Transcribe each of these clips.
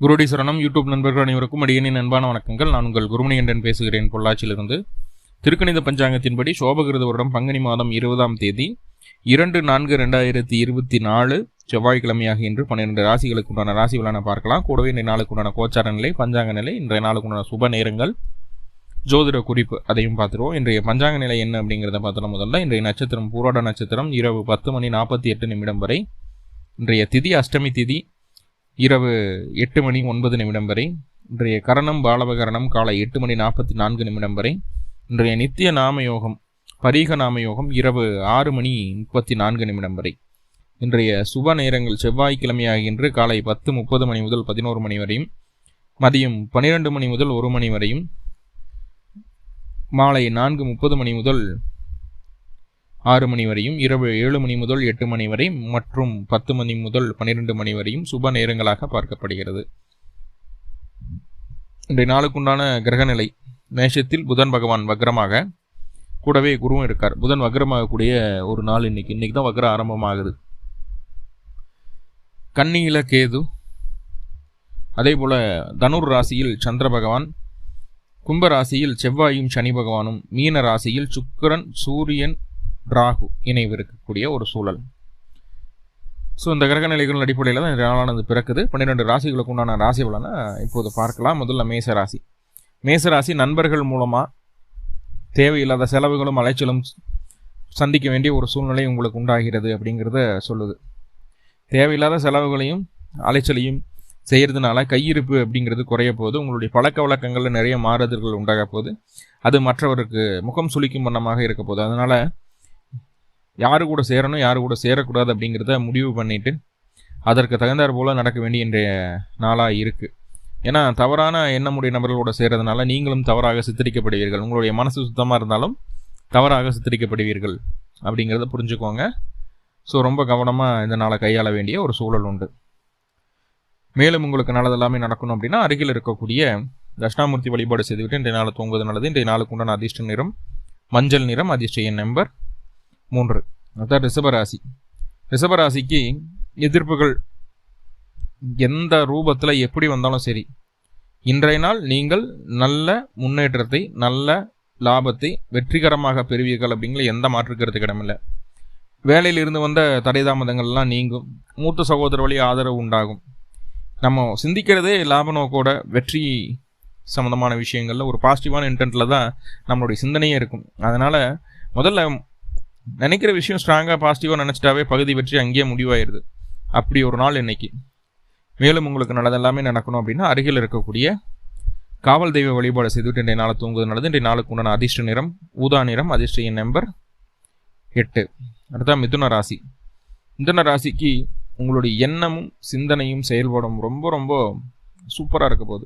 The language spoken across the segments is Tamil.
குருடி சரணம் யூடியூப் நண்பர்கள் அனைவருக்கும் அடியனின் அன்பான வணக்கங்கள். நான் உங்கள் குருமணிகண்டன் பேசுகிறேன், பொள்ளாச்சியிலிருந்து. திருக்கணித பஞ்சாங்கத்தின்படி சோபகிருத வருடம் பங்குனி மாதம் 20ஆம் தேதி 2/4/2024 செவ்வாய்க்கிழமையாக இன்று 12 ராசிகளுக்கு உண்டான ராசி பலனை பார்க்கலாம். கூடவே இன்றைய நாளுக்கு உண்டான கோச்சார நிலை, பஞ்சாங்க நிலை, இன்றைய நாளுக்கு உண்டான சுப நேரங்கள், ஜோதிட குறிப்பு அதையும் பார்த்துருவோம். இன்றைய பஞ்சாங்க நிலை என்ன அப்படிங்கிறத பார்த்தோம். முதல்ல இன்றைய நட்சத்திரம் பூராட நட்சத்திரம் இரவு 10:48 வரை. இன்றைய திதி அஷ்டமி திதி இரவு 8:09 வரை. இன்றைய கரணம் பாலவகரணம் காலை 8:44 வரை. இன்றைய நித்திய நாமயோகம் பரீக நாமயோகம் இரவு 6:34 வரை. இன்றைய சுப நேரங்கள் செவ்வாய்க்கிழமையாகின்ற காலை 10:30 முதல் 11 வரையும், மதியம் 12 முதல் 1 வரையும், மாலை 4:30 முதல் 6 வரையும், இரவு 7 முதல் 8 வரை மற்றும் 10 முதல் 12 வரையும் சுப நேரங்களாக பார்க்கப்படுகிறது. இன்றைய நாளுக்குண்டான கிரகநிலை மேஷத்தில் புதன் பகவான் வக்ரமாக, கூடவே குருவும் இருக்கார். புதன் வக்ரமாகக்கூடிய ஒரு நாள் இன்னைக்கு தான் வக்ர ஆரம்பமாகுது. கன்னியில கேது, அதே போல தனுர் ராசியில் சந்திர பகவான், கும்ப ராசியில் செவ்வாயும் சனி பகவானும், மீன ராசியில் சுக்கிரன் சூரியன் ராகு இணைவு இருக்கக்கூடிய ஒரு சூழல். ஸோ இந்த கிரக நிலைகள் அடிப்படையில் தான் இந்த நாளானது பிறக்குது. 12 ராசிகளுக்கு உண்டான ராசி பலனை இப்போது பார்க்கலாம். முதல்ல மேசராசி. மேசராசி நண்பர்கள் மூலமாக தேவையில்லாத செலவுகளும் அலைச்சலும் சந்திக்க வேண்டிய ஒரு சூழ்நிலை உங்களுக்கு உண்டாகிறது அப்படிங்கிறத சொல்லுது. தேவையில்லாத செலவுகளையும் அலைச்சலையும் செய்கிறதுனால கையிருப்பு அப்படிங்கிறது குறைய போகுது. உங்களுடைய பழக்க வழக்கங்களில் நிறைய மாறுதல்கள் உண்டாக போகுது. அது மற்றவருக்கு முகம் சுளிக்கும் வண்ணமாக இருக்க போகுது. அதனால் யாரு கூட சேரணும், யாரு கூட சேரக்கூடாது அப்படிங்கிறத முடிவு பண்ணிட்டு அதற்கு தகுந்தாற் போல நடக்க வேண்டிய இன்றைய நாளாக இருக்குது. ஏன்னா தவறான எண்ணமுடைய நபர்களோட சேர்றதுனால நீங்களும் தவறாக சித்தரிக்கப்படுவீர்கள். உங்களுடைய மனசு சுத்தமாக இருந்தாலும் தவறாக சித்தரிக்கப்படுவீர்கள் அப்படிங்கிறத புரிஞ்சுக்கோங்க. ஸோ ரொம்ப கவனமாக இந்த நாளை கையாள வேண்டிய ஒரு சூழல் உண்டு. மேலும் உங்களுக்கு நல்லதெல்லாமே நடக்கணும் அப்படின்னா அருகில் இருக்கக்கூடிய தட்சிணாமூர்த்தி வழிபாடு செய்துவிட்டு இன்றைய நாளை தூங்குவது நல்லது. இன்றைய நாளுக்கு உண்டான அதிர்ஷ்ட நிறம் மஞ்சள் நிறம், அதிர்ஷ்ட எண் நம்பர் 3. அதான் ரிஷபராசி. ரிஷபராசிக்கு எதிர்ப்புகள் எந்த ரூபத்தில் எப்படி வந்தாலும் சரி, இன்றைய நாள் நீங்கள் நல்ல முன்னேற்றத்தை, நல்ல லாபத்தை வெற்றிகரமாக பெறுவீர்கள் அப்படிங்கிற எந்த மாற்றுக்கிறது கிடமில்லை. வேலையிலிருந்து வந்த தடை தாமதங்கள்லாம் நீங்கும். மூத்த சகோதர வழி ஆதரவு உண்டாகும். நம்ம சிந்திக்கிறதே லாப நோக்கோட வெற்றி சம்மந்தமான விஷயங்களில் ஒரு பாசிட்டிவான இன்டென்ட்டில் தான் நம்மளுடைய சிந்தனையே இருக்கும். அதனால் முதல்ல நினைக்கிற விஷயம் ஸ்ட்ராங்காக பாசிட்டிவாக நினச்சிட்டாவே பகுதி வெற்றி அங்கேயே முடிவாயிருது. அப்படி ஒரு நாள் இன்னைக்கு. மேலும் உங்களுக்கு நல்லதெல்லாமே நடக்கணும் அப்படின்னா அருகில் இருக்கக்கூடிய காவல் தெய்வ வழிபாடு செய்துவிட்டு இன்றைய நாளை தூங்குவது நல்லது. இன்றைய நாளுக்கு உண்டான அதிர்ஷ்ட நிறம் ஊதா நிறம், அதிர்ஷ்ட எண் நம்பர் 8. அடுத்த மிதுன ராசி. மிதுன ராசிக்கு உங்களுடைய எண்ணமும் சிந்தனையும் செயல்படும் ரொம்ப ரொம்ப சூப்பராக இருக்க போகுது.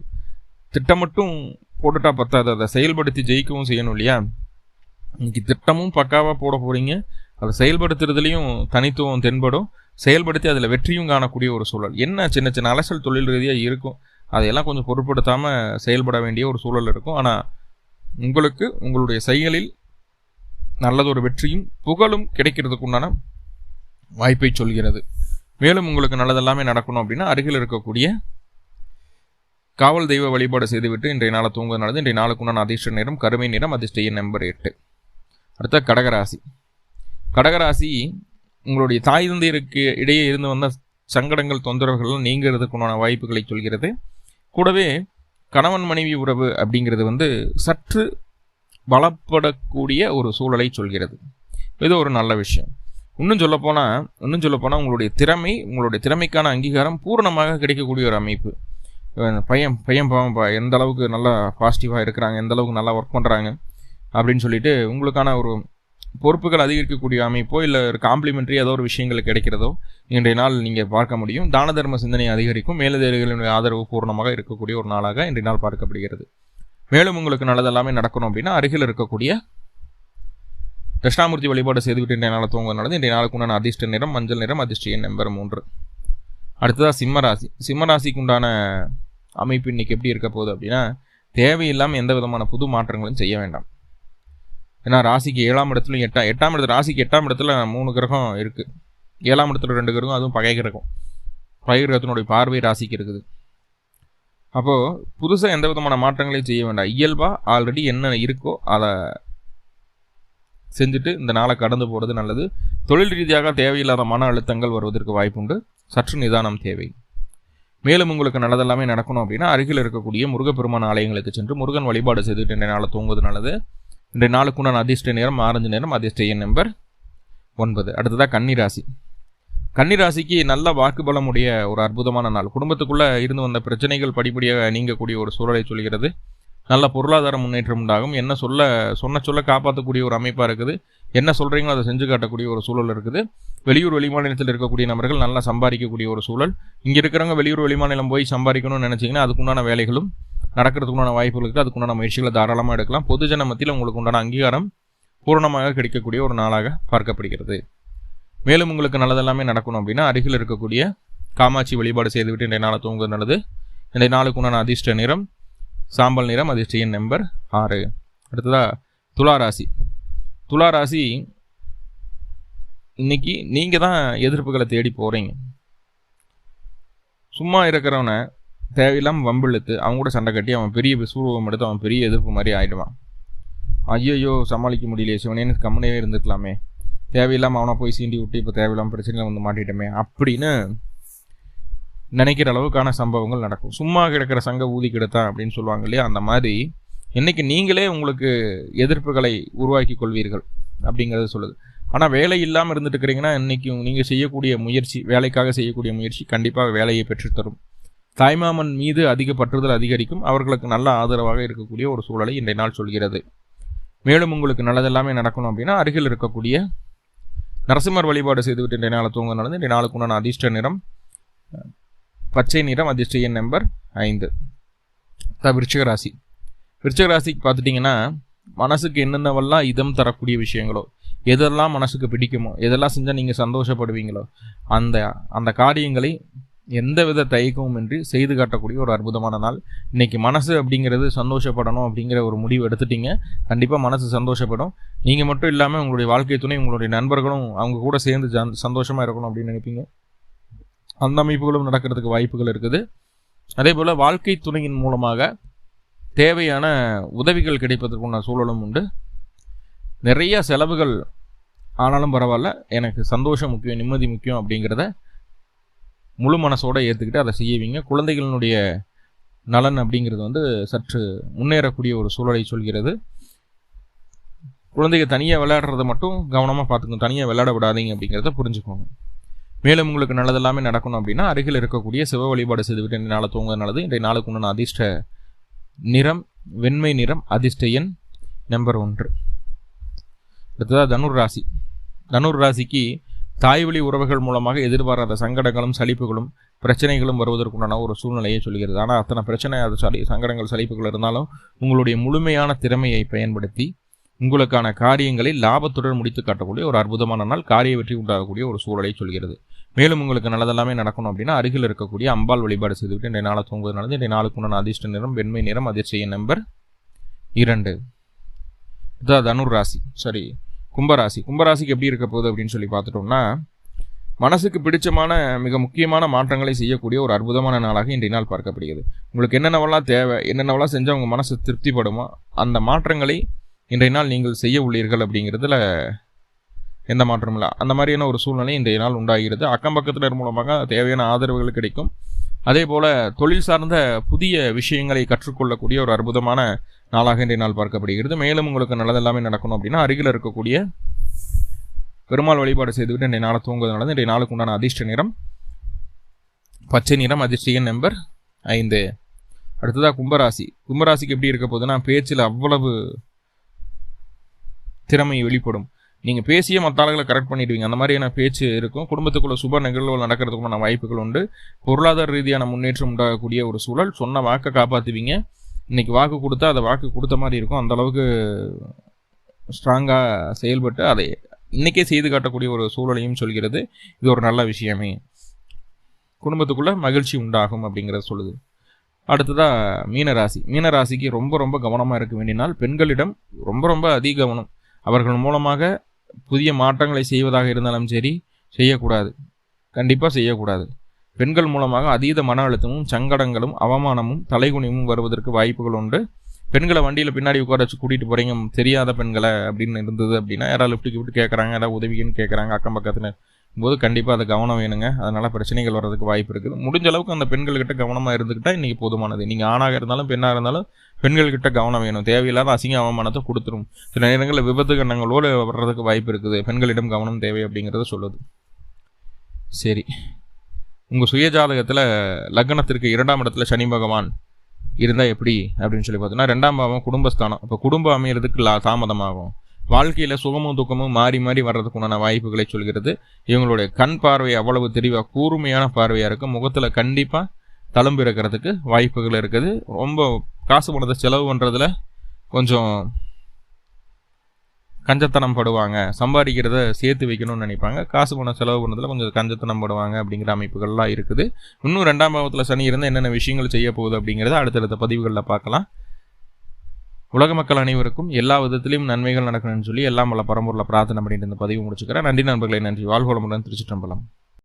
திட்டம் மட்டும் போட்டுட்டா பத்தாது, அதை செயல்படுத்தி ஜெயிக்கவும் செய்யணும் இல்லையா? இன்னைக்கு திட்டமும் பக்காவாக போட போகிறீங்க. அதை செயல்படுத்துறதுலையும் தனித்துவம் தென்படும். செயல்படுத்தி அதில் வெற்றியும் காணக்கூடிய ஒரு சூழல். என்ன சின்ன சின்ன அலசல் தொழில் ரீதியாக இருக்கும், அதையெல்லாம் கொஞ்சம் பொருட்படுத்தாமல் செயல்பட வேண்டிய ஒரு சூழல் இருக்கும். ஆனால் உங்களுக்கு உங்களுடைய செயலில் நல்லதொரு வெற்றியும் புகழும் கிடைக்கிறதுக்கு உண்டான வாய்ப்பை சொல்கிறது. மேலும் உங்களுக்கு நல்லதெல்லாமே நடக்கணும் அப்படின்னா அருகில் இருக்கக்கூடிய காவல் தெய்வ வழிபாடு செய்துவிட்டு இன்றைய நாளை தூங்குவது நல்லது. இன்றைய நாளுக்கு உண்டான அதிர்ஷ்ட நிறம் கருமை நிறம், அதிர்ஷ்ட எண் நம்பர் 8. அடுத்த கடகராசி. கடகராசி உங்களுடைய தாய் தந்தையருக்கு இடையே இருந்து வந்த சங்கடங்கள், தொந்தரவுகள் நீங்கிறதுக்கு உண்டான வாய்ப்புகளை சொல்கிறது. கூடவே கணவன் மனைவி உறவு அப்படிங்கிறது சற்று பலப்படக்கூடிய ஒரு சூழலை சொல்கிறது. இது ஒரு நல்ல விஷயம். இன்னும் சொல்லப்போனால் உங்களுடைய திறமைக்கான அங்கீகாரம் பூரணமாக கிடைக்கக்கூடிய ஒரு அமைப்பு. பையன் எந்த அளவுக்கு நல்லா பாசிட்டிவாக இருக்கிறாங்க, எந்த அளவுக்கு நல்லா ஒர்க் பண்ணுறாங்க அப்படின்னு சொல்லிட்டு உங்களுக்கான ஒரு பொறுப்புகள் அதிகரிக்கக்கூடிய அமைப்போ இல்லை ஒரு காம்ப்ளிமெண்ட்ரி ஏதோ ஒரு விஷயங்கள் கிடைக்கிறதோ இன்றைய நாள் நீங்கள் பார்க்க முடியும். தான தர்ம சிந்தனை அதிகரிக்கும். மேலதிகாரிகளினுடைய ஆதரவு பூர்ணமாக இருக்கக்கூடிய ஒரு நாளாக இன்றைய நாள் பார்க்கப்படுகிறது. மேலும் உங்களுக்கு நல்லதெல்லாமே நடக்கணும் அப்படின்னா அருகில் இருக்கக்கூடிய தட்சிணாமூர்த்தி வழிபாடு செய்துவிட்டு இன்றைய நாளை தூங்குவது நல்லது. இன்றைய நாளுக்கு உண்டான அதிர்ஷ்ட நிறம் மஞ்சள் நிறம், அதிர்ஷ்ட எண் நம்பர் 3. அடுத்ததாக சிம்மராசி. சிம்மராசிக்கு உண்டான அமைப்பு இன்னைக்கு எப்படி இருக்க போகுது அப்படின்னா, தேவையில்லாமல் எந்த விதமான புது மாற்றங்களும் செய்ய வேண்டாம். ஏன்னா ராசிக்கு 7ஆம் இடத்துலையும் 8ஆம் இடத்துல, ராசிக்கு 8ஆம் இடத்துல 3 கிரகம் இருக்குது. 7ஆம் இடத்துல 2 கிரகம், அதுவும் பகை கிரகம். பகை கிரகத்தினுடைய பார்வை ராசிக்கு இருக்குது. அப்போது புதுசாக எந்த விதமான மாற்றங்களையும் செய்ய வேண்டாம். இயல்பாக ஆல்ரெடி என்ன இருக்கோ அதை செஞ்சுட்டு இந்த நாளை கடந்து போகிறது நல்லது. தொழில் ரீதியாக தேவையில்லாத மன அழுத்தங்கள் வருவதற்கு வாய்ப்புண்டு. சற்று நிதானம் தேவை. மேலும் உங்களுக்கு நல்லதெல்லாமே நடக்கணும் அப்படின்னா அருகில் இருக்கக்கூடிய முருகப்பெருமான் ஆலயங்களுக்கு சென்று முருகன் வழிபாடு செய்துட்டு இன்றைய நாளை தூங்குவது நல்லது. இன்றைய நாளுக்குண்டான அதிர்ஷ்ட நேரம் ஆரஞ்சு நேரம், அதிர்ஷ்ட எண் நம்பர் 9. அடுத்ததாக கன்னிராசி. கன்னிராசிக்கு நல்ல வாக்குபலம் உடைய ஒரு அற்புதமான நாள். குடும்பத்துக்குள்ளே இருந்து வந்த பிரச்சனைகள் படிப்படியாக நீங்கக்கூடிய ஒரு சூழலை சொல்கிறது. நல்ல பொருளாதார முன்னேற்றம் உண்டாகும். என்ன சொல்ல காப்பாற்றக்கூடிய ஒரு அமைப்பாக இருக்குது. என்ன சொல்கிறீங்களோ அதை செஞ்சு காட்டக்கூடிய ஒரு சூழல் இருக்குது. வெளியூர் வெளிமாநிலத்தில் இருக்கக்கூடிய நபர்கள் நல்லா சம்பாதிக்கக்கூடிய ஒரு சூழல். இங்கே இருக்கிறவங்க வெளியூர் வெளிமாநிலம் போய் சம்பாதிக்கணும்னு நினச்சிங்கன்னா அதுக்குண்டான வேலைகளும் நடக்கிறதுக்குண்டான வாய்ப்புகள் இருக்குது. அதுக்குண்டான முயற்சிகளை தாராளமாக எடுக்கலாம். பொதுஜன மத்தியில் உங்களுக்கு உண்டான அங்கீகாரம் பூரணமாக கிடைக்கக்கூடிய ஒரு நாளாக பார்க்கப்படுகிறது. மேலும் உங்களுக்கு நல்லதெல்லாமே நடக்கணும் அப்படின்னா அருகில் இருக்கக்கூடிய காமாட்சி வழிபாடு செய்துவிட்டு இன்றைய நாளை தூங்குவது நல்லது. இன்றைய நாளுக்குண்டான அதிர்ஷ்ட நிறம் சாம்பல் நிறம், அதிர்ஷ்ட எண் நம்பர் 6. அடுத்ததாக துளாராசி. துளாராசி இன்னைக்கு நீங்கள் தான் எதிர்ப்புகளை தேடி போகிறீங்க. சும்மா இருக்கிறவனை தேவையில்லாமல் வம்பிழுத்து அவங்க கூட சண்டை கட்டி அவன் பெரிய விஸ்வரூபம் எடுத்து அவன் பெரிய எதிர்ப்பு மாதிரி ஆகிடுவான். ஐயோ சமாளிக்க முடியலையே, சிவனேன்னு கம்முனே இருந்துக்கலாமே, தேவையில்லாமல் அவனை போய் சீண்டி விட்டு இப்போ தேவையில்லாமல் பிரச்சனையில் வந்து மாட்டிட்டோமே அப்படின்னு நினைக்கிற அளவுக்கான சம்பவங்கள் நடக்கும். சும்மா கிடக்கிற சங்க ஊதி கிடத்தான் அப்படின்னு சொல்லுவாங்க இல்லையா, அந்த மாதிரி இன்றைக்கி நீங்களே உங்களுக்கு எதிர்ப்புகளை உருவாக்கி கொள்வீர்கள் அப்படிங்கிறது சொல்லுது. ஆனால் வேலை இல்லாமல் இருந்துட்டு இருக்கிறீங்கன்னா இன்றைக்கி நீங்கள் செய்யக்கூடிய முயற்சி, வேலைக்காக செய்யக்கூடிய முயற்சி கண்டிப்பாக வேலையை பெற்றுத்தரும். தாய்மாமன் மீது அதிக பற்றுதல் அதிகரிக்கும். அவர்களுக்கு நல்ல ஆதரவாக இருக்கக்கூடிய ஒரு சூழலை இன்றைய நாள் சொல்கிறது. மேலும் உங்களுக்கு நல்லதெல்லாமே நடக்கணும் அப்படின்னா அருகில் இருக்கக்கூடிய நரசிம்மர் வழிபாடு செய்துவிட்டு இன்றைய நாளை தூங்க நடந்து இன்றைய நாளுக்கு உண்டான அதிர்ஷ்ட நிறம் பச்சை நிறம், அதிர்ஷ்ட எண் நம்பர் 5. விருச்சிக ராசி. விருச்சிக ராசிக்கு பார்த்துட்டிங்கன்னா மனசுக்கு என்னென்னவெல்லாம் இதம் தரக்கூடிய விஷயங்களோ, எதெல்லாம் மனசுக்கு பிடிக்குமோ, எதெல்லாம் செஞ்சால் நீங்கள் சந்தோஷப்படுவீங்களோ அந்த காரியங்களை எந்தவித தயக்கமும் இன்றி செய்து காட்டக்கூடிய ஒரு அற்புதமான நாள். இன்றைக்கி மனசு அப்படிங்கிறது சந்தோஷப்படணும் அப்படிங்கிற ஒரு முடிவு எடுத்துட்டீங்க. கண்டிப்பாக மனசு சந்தோஷப்படும். நீங்கள் மட்டும் இல்லாமல் உங்களுடைய வாழ்க்கை துணை, உங்களுடைய நண்பர்களும் அவங்க கூட சேர்ந்து சந்தோஷமாக இருக்கணும் அப்படின்னு நினைப்பீங்க. அந்த அமைப்புகளும் நடக்கிறதுக்கு வாய்ப்புகள் இருக்குது. அதே போல் வாழ்க்கை துணையின் மூலமாக தேவையான உதவிகள் கிடைப்பதற்குள்ள சூழலும் உண்டு. நிறைய செலவுகள் ஆனாலும் பரவாயில்ல, எனக்கு சந்தோஷம் முக்கியம், நிம்மதி முக்கியம் அப்படிங்கிறத முழு மனசோடு ஏற்றுக்கிட்டு அதை செய்வீங்க. குழந்தைகளினுடைய நலன் அப்படிங்கிறது சற்று முன்னேறக்கூடிய ஒரு சூழலை சொல்கிறது. குழந்தைகள் தனியாக விளையாடுறத மட்டும் கவனமாக பார்த்துக்கணும், தனியாக விளையாட விடாதீங்க அப்படிங்கிறத புரிஞ்சுக்கோங்க. மேலும் உங்களுக்கு நல்லதெல்லாமே நடக்கணும் அப்படின்னா அருகில் இருக்கக்கூடிய சிவ வழிபாடு செய்துவிட்டு இன்றைய நாளை தூங்க நல்லது. இன்றைய நாளுக்கு உண்டான அதிர்ஷ்ட நிறம் வெண்மை நிறம், அதிர்ஷ்ட எண் நம்பர் 1. அடுத்ததாக தனுர் ராசி. தனுர் ராசிக்கு தாய் வழி உறவுகள் மூலமாக எதிர்பாராத சங்கடங்களும் சலிப்புகளும் பிரச்சனைகளும் வருவதற்குண்டான ஒரு சூழ்நிலையை சொல்கிறது. ஆனால் அத்தனை பிரச்சனை, அது சங்கடங்கள் சலிப்புகள் இருந்தாலும் உங்களுடைய முழுமையான திறமையை பயன்படுத்தி உங்களுக்கான காரியங்களை லாபத்துடன் முடித்து காட்டக்கூடிய ஒரு அற்புதமான நாள். காரிய வெற்றி உண்டாகக்கூடிய ஒரு சூழலை சொல்கிறது. மேலும் உங்களுக்கு நல்லதெல்லாமே நடக்கணும் அப்படின்னா அருகில் இருக்கக்கூடிய அம்பாள் வழிபாடு செய்துவிட்டு இன்றைய நாளை தூங்குவது நல்லது. இன்றைய நாளுக்கு உண்டான அதிர்ஷ்ட நிறம் வெண்மை நிறம், அதிர்ஷ்ட எண் நம்பர் 2. இதுதான் தனுர் ராசி. சரி, கும்பராசி. கும்பராசிக்கு எப்படி இருக்க போகுது அப்படின்னு சொல்லி பார்த்துட்டோம்னா மனசுக்கு பிடிச்சமான மிக முக்கியமான மாற்றங்களை செய்யக்கூடிய ஒரு அற்புதமான நாளாக இன்றைய நாள் பார்க்கப்படுகிறது. உங்களுக்கு என்னென்னவெல்லாம் தேவை, என்னென்னவெல்லாம் செஞ்சால் உங்கள் மனசு திருப்திப்படுமோ அந்த மாற்றங்களை இன்றைய நாள் நீங்கள் செய்ய உள்ளீர்கள் அப்படிங்கிறதுல எந்த மாற்றமும் இல்லை. அந்த மாதிரியான ஒரு சூழ்நிலை இன்றைய நாள் உண்டாகிறது. அக்கம் பக்கத்தினர் மூலமாக தேவையான ஆதரவுகள் கிடைக்கும். அதே போல் தொழில் சார்ந்த புதிய விஷயங்களை கற்றுக்கொள்ளக்கூடிய ஒரு அற்புதமான நாளாக இன்றைய நாள் பார்க்கப்படுகிறது. மேலும் உங்களுக்கு நல்லதெல்லாமே நடக்கணும் அப்படின்னா அருகில் இருக்கக்கூடிய பெருமாள் வழிபாடு செய்துவிட்டு இன்றைய நாளை தூங்குவதனால இன்றைய நாளுக்கு உண்டான அதிர்ஷ்ட நிறம் பச்சை நிறம், அதிர்ஷ்ட எண் நம்பர் 5. அடுத்ததாக கும்பராசி. கும்பராசிக்கு எப்படி இருக்க போகுதுன்னா பேச்சில் அவ்வளவு திறமை வெளிப்படும். நீங்கள் பேசியே மற்ற ஆளுகளை கரெக்ட் பண்ணிடுவீங்க. அந்த மாதிரியான பேச்சு இருக்கும். குடும்பத்துக்குள்ள சுப நிகழ்வுகள் நடக்கிறதுக்குள்ள வாய்ப்புகள் உண்டு. பொருளாதார ரீதியான முன்னேற்றம் உண்டாகக்கூடிய ஒரு சூழல். சொன்ன வாக்கை காப்பாற்றுவீங்க. இன்றைக்கி வாக்கு கொடுத்தா அதை வாக்கு கொடுத்த மாதிரி இருக்கும். அந்தளவுக்கு ஸ்ட்ராங்காக செயல்பட்டு அதை இன்றைக்கே செய்து காட்டக்கூடிய ஒரு சூழலையும் சொல்கிறது. இது ஒரு நல்ல விஷயமே. குடும்பத்துக்குள்ளே மகிழ்ச்சி உண்டாகும் அப்படிங்கிறத சொல்லுது. அடுத்ததாக மீனராசி. மீனராசிக்கு ரொம்ப ரொம்ப கவனமாக இருக்க வேண்டிய நாள். பெண்களிடம் ரொம்ப ரொம்ப அதிக கவனம். அவர்கள் மூலமாக புதிய மாற்றங்களை செய்வதாக இருந்தாலும் சரி, செய்யக்கூடாது, கண்டிப்பாக செய்யக்கூடாது. பெண்கள் மூலமாக அதீத மன அழுத்தமும் சங்கடங்களும் அவமானமும் தலைகுனிவும் வருவதற்கு வாய்ப்புகள் உண்டு. பெண்களை வண்டியில் பின்னாடி உட்கார வச்சு கூட்டிகிட்டு போகிறீங்க, தெரியாத பெண்களை அப்படின்னு இருந்தது அப்படின்னா, யாராவது லிஃப்ட்டுக்கு விட்டு கேட்குறாங்க, ஏதாவது உதவிக்குன்னு கேட்குறாங்க அக்கம் பக்கத்தில் போது கண்டிப்பாக அது கவனம் வேணுங்க. அதனால் பிரச்சனைகள் வர்றதுக்கு வாய்ப்பு இருக்குது. முடிஞ்ச அளவுக்கு அந்த பெண்கள்கிட்ட கவனமாக இருந்துக்கிட்டால் இன்றைக்கி போதுமானது. நீங்கள் ஆணாக இருந்தாலும் பெண்ணாக இருந்தாலும் பெண்கள்கிட்ட கவனம் வேணும். தேவையில்லாத அசிங்க அவமானத்தை கொடுத்துரும். சில நேரங்களில் விபத்து கண்ணங்களோடு வர்றதுக்கு வாய்ப்பு இருக்குது. பெண்களிடம் கவனம் தேவை அப்படிங்கிறத சொல்லுது. சரி, உங்கள் சுயஜாதகத்தில் லக்னத்திற்கு 2ஆம் இடத்துல சனி பகவான் இருந்தால் எப்படி அப்படின்னு சொல்லி பார்த்தோன்னா, 2ஆம் பாவம் குடும்பஸ்தானம். இப்போ குடும்பம் அமைகிறதுக்கு தாமதமாகும். வாழ்க்கையில் சுகமும் துக்கமும் மாறி மாறி வர்றதுக்குண்டான வாய்ப்புகளை சொல்கிறது. இவங்களுடைய கண் பார்வை அவ்வளவு தெளிவாக கூர்மையான பார்வையாக இருக்கும். முகத்தில் கண்டிப்பாக தழும்பு இருக்கிறதுக்கு வாய்ப்புகள் இருக்குது. ரொம்ப காசு பணத்தை செலவு பண்ணுறதுல கொஞ்சம் கஞ்சத்தனம் படுவாங்க. சம்பாதிக்கிறத சேர்த்து வைக்கணும்னு நினைப்பாங்க. காசு பணம் செலவு பண்ணுறதுல கொஞ்சம் கஞ்சத்தனம் படுவாங்க அப்படிங்கிற அமைப்புகள்லாம் இருக்குது. இன்னும் 2ஆம் பாவத்தில் சனி இருந்தால் என்னென்ன விஷயங்கள் செய்ய போகுது அப்படிங்கிறத அடுத்தடுத்த பதிவுகளில் பார்க்கலாம். உலக மக்கள் அனைவருக்கும் எல்லா விதத்திலையும் நன்மைகள் நடக்கணும்னு சொல்லி எல்லாம் பல பரம்பொருளை பிரார்த்தனை பண்ணிட்டு இந்த பதிவு முடிச்சுக்கிறேன். நன்றி நண்பர்களே, நன்றி. வாழ்க வளமுடன். திருச்சிற்றம்பலம்.